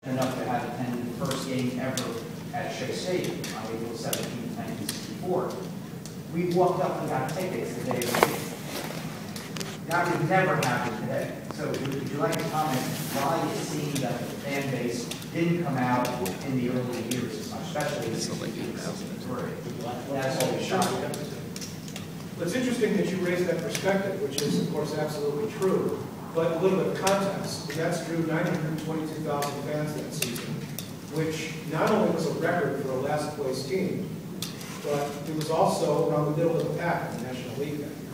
enough to have attended the first game ever at Shea Stadium on April 17, 1964. We walked up and got tickets the day of the game. That would never happen today. So would you like to comment why it seemed that the fan base didn't come out in the early years as much, especially in 2003? That's always shocking. It's interesting that you raised that perspective, which is, of course, absolutely true. But a little bit of context. The Mets drew 922,000 fans that season, which not only was a record for a last place team, but it was also around the middle of the pack in the National League that year.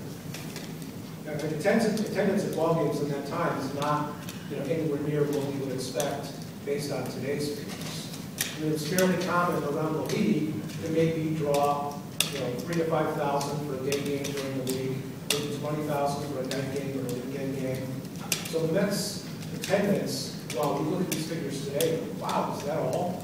Now, attendance at ball games in that time is not anywhere near what we would expect based on today's figures. I mean, it's fairly common around the league to maybe draw 3,000 to 5,000 for a day game during the week, maybe 20,000 for a night game or a weekend game. So the Mets attendance, while we look at these figures today, wow, is that all?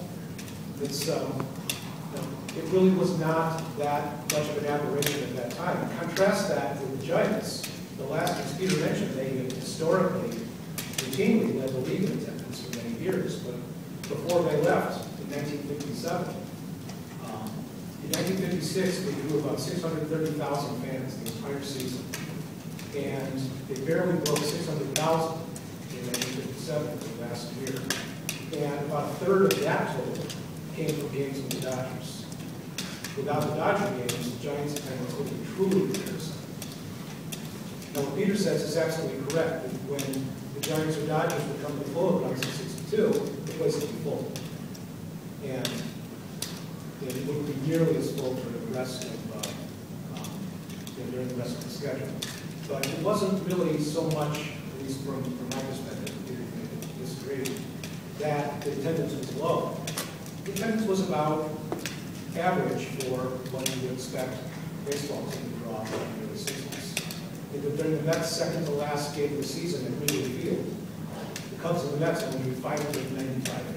It's it really was not that much of an aberration at that time. Contrast that with the Giants. The last, as Peter mentioned, they historically routinely led the league in attendance for many years, but before they left in 1957, in 1956, they drew about 630,000 fans the entire season. And they barely broke 600,000 in 1957 for the last year. And about a third of that total came from games with the Dodgers. Without the Dodger games, the Giants attendance would be truly embarrassing. Now, what Peter says is absolutely correct. When the Giants or Dodgers would come to Florida in 1962, the place would be full. And it wouldn't be nearly as full for the rest of during the rest of the schedule. But it wasn't really so much, at least from my perspective, Peter may disagree, that the attendance was low. The attendance was about average for what you would expect baseball team to draw in the seasons. During the Mets' second to last game of the season at Wrigley Field, the Cubs and the Mets only drew 595